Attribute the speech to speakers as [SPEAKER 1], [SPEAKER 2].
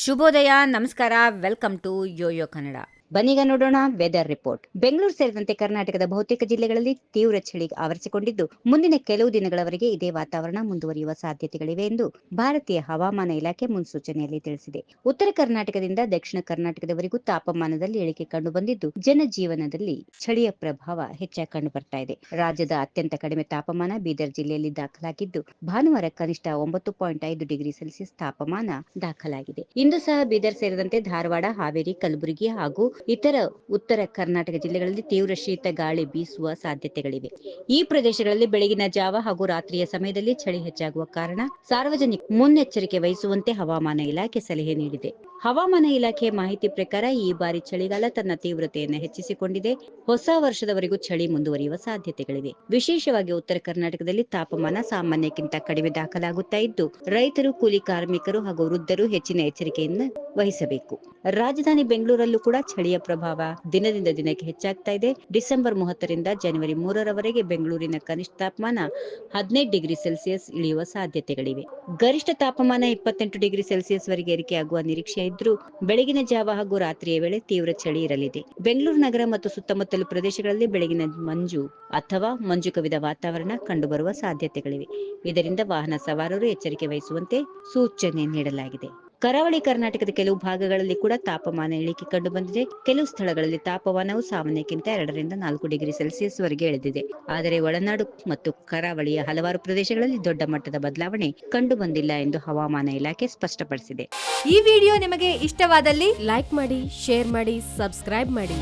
[SPEAKER 1] ಶುಭೋದಯ, ನಮಸ್ಕಾರ, welcome to Yoyo Kannada. ಬನ್ನೀಗ ನೋಡೋಣ ವೆದರ್ ರಿಪೋರ್ಟ್. ಬೆಂಗಳೂರು ಸೇರಿದಂತೆ ಕರ್ನಾಟಕದ ಬಹುತೇಕ ಜಿಲ್ಲೆಗಳಲ್ಲಿ ತೀವ್ರ ಚಳಿ ಆವರಿಸಿಕೊಂಡಿದ್ದು, ಮುಂದಿನ ಕೆಲವು ದಿನಗಳವರೆಗೆ ಇದೇ ವಾತಾವರಣ ಮುಂದುವರಿಯುವ ಸಾಧ್ಯತೆಗಳಿವೆ ಎಂದು ಭಾರತೀಯ ಹವಾಮಾನ ಇಲಾಖೆ ಮುನ್ಸೂಚನೆಯಲ್ಲಿ ತಿಳಿಸಿದೆ. ಉತ್ತರ ಕರ್ನಾಟಕದಿಂದ ದಕ್ಷಿಣ ಕರ್ನಾಟಕದವರೆಗೂ ತಾಪಮಾನದಲ್ಲಿ ಇಳಿಕೆ ಕಂಡುಬಂದಿದ್ದು, ಜನಜೀವನದಲ್ಲಿ ಚಳಿಯ ಪ್ರಭಾವ ಹೆಚ್ಚಾಗಿ ಕಂಡುಬರ್ತಾ ಇದೆ. ರಾಜ್ಯದ ಅತ್ಯಂತ ಕಡಿಮೆ ತಾಪಮಾನ ಬೀದರ್ ಜಿಲ್ಲೆಯಲ್ಲಿ ದಾಖಲಾಗಿದ್ದು, ಭಾನುವಾರ ಕನಿಷ್ಠ 9.5 ಡಿಗ್ರಿ ಸೆಲ್ಸಿಯಸ್ ತಾಪಮಾನ ದಾಖಲಾಗಿದೆ. ಇಂದು ಸಹ ಬೀದರ್ ಸೇರಿದಂತೆ ಧಾರವಾಡ, ಹಾವೇರಿ, ಕಲಬುರಗಿ ಹಾಗೂ ಇತರ ಉತ್ತರ ಕರ್ನಾಟಕ ಜಿಲ್ಲೆಗಳಲ್ಲಿ ತೀವ್ರ ಶೀತ ಗಾಳಿ ಬೀಸುವ ಸಾಧ್ಯತೆಗಳಿವೆ. ಈ ಪ್ರದೇಶಗಳಲ್ಲಿ ಬೆಳಗಿನ ಜಾವ ಹಾಗೂ ರಾತ್ರಿಯ ಸಮಯದಲ್ಲಿ ಚಳಿ ಹೆಚ್ಚಾಗುವ ಕಾರಣ ಸಾರ್ವಜನಿಕರು ಮುನ್ನೆಚ್ಚರಿಕೆ ವಹಿಸುವಂತೆ ಹವಾಮಾನ ಇಲಾಖೆ ಸಲಹೆ ನೀಡಿದೆ. ಹವಾಮಾನ ಇಲಾಖೆಯ ಮಾಹಿತಿ ಪ್ರಕಾರ ಈ ಬಾರಿ ಚಳಿಗಾಲ ತನ್ನ ತೀವ್ರತೆಯನ್ನು ಹೆಚ್ಚಿಸಿಕೊಂಡಿದೆ. ಹೊಸ ವರ್ಷದವರೆಗೂ ಚಳಿ ಮುಂದುವರಿಯುವ ಸಾಧ್ಯತೆಗಳಿವೆ. ವಿಶೇಷವಾಗಿ ಉತ್ತರ ಕರ್ನಾಟಕದಲ್ಲಿ ತಾಪಮಾನ ಸಾಮಾನ್ಯಕ್ಕಿಂತ ಕಡಿಮೆ ದಾಖಲಾಗುತ್ತಾ ಇದ್ದು, ರೈತರು, ಕೂಲಿ ಕಾರ್ಮಿಕರು ಹಾಗೂ ವೃದ್ಧರು ಹೆಚ್ಚಿನ ಎಚ್ಚರಿಕೆಯನ್ನು ವಹಿಸಬೇಕು. ರಾಜಧಾನಿ ಬೆಂಗಳೂರಲ್ಲೂ ಕೂಡ ಚಳಿಯ ಪ್ರಭಾವ ದಿನದಿಂದ ದಿನಕ್ಕೆ ಹೆಚ್ಚಾಗ್ತಾ ಇದೆ. ಡಿಸೆಂಬರ್ 30ರಿಂದ ಜನವರಿ 3ರವರೆಗೆ ಬೆಂಗಳೂರಿನ ಕನಿಷ್ಠ ತಾಪಮಾನ 15 ಡಿಗ್ರಿ ಸೆಲ್ಸಿಯಸ್ ಇಳಿಯುವ ಸಾಧ್ಯತೆಗಳಿವೆ. ಗರಿಷ್ಠ ತಾಪಮಾನ 28 ಡಿಗ್ರಿ ಸೆಲ್ಸಿಯಸ್ ವರೆಗೆ ಏರಿಕೆಯಾಗುವ ನಿರೀಕ್ಷೆ ಇದ್ರೂ, ಬೆಳಗಿನ ಜಾವ ಹಾಗೂ ರಾತ್ರಿಯ ವೇಳೆ ತೀವ್ರ ಚಳಿ ಇರಲಿದೆ. ಬೆಂಗಳೂರು ನಗರ ಮತ್ತು ಸುತ್ತಮುತ್ತಲ ಪ್ರದೇಶಗಳಲ್ಲಿ ಬೆಳಗಿನ ಮಂಜು ಅಥವಾ ಮಂಜು ಕವಿದ ವಾತಾವರಣ ಕಂಡುಬರುವ ಸಾಧ್ಯತೆಗಳಿವೆ. ಇದರಿಂದ ವಾಹನ ಸವಾರರು ಎಚ್ಚರಿಕೆ ವಹಿಸುವಂತೆ ಸೂಚನೆ ನೀಡಲಾಗಿದೆ. ಕರಾವಳಿ ಕರ್ನಾಟಕದ ಕೆಲವು ಭಾಗಗಳಲ್ಲಿ ಕೂಡ ತಾಪಮಾನ ಇಳಿಕೆ ಕಂಡು ಬಂದಿದೆ. ಕೆಲವು ಸ್ಥಳಗಳಲ್ಲಿ ತಾಪಮಾನವು ಸಾಮಾನ್ಯಕ್ಕಿಂತ 2ರಿಂದ 4 ಡಿಗ್ರಿ ಸೆಲ್ಸಿಯಸ್ ವರೆಗೆ ಇಳಿದಿದೆ. ಆದರೆ ಒಳನಾಡು ಮತ್ತು ಕರಾವಳಿಯ ಹಲವಾರು ಪ್ರದೇಶಗಳಲ್ಲಿ ದೊಡ್ಡ ಮಟ್ಟದ ಬದಲಾವಣೆ ಕಂಡು ಬಂದಿಲ್ಲ ಎಂದು ಹವಾಮಾನ ಇಲಾಖೆ ಸ್ಪಷ್ಟಪಡಿಸಿದೆ.
[SPEAKER 2] ಈ ವಿಡಿಯೋ ನಿಮಗೆ ಇಷ್ಟವಾದಲ್ಲಿ ಲೈಕ್ ಮಾಡಿ, ಶೇರ್ ಮಾಡಿ, ಸಬ್ಸ್ಕ್ರೈಬ್ ಮಾಡಿ.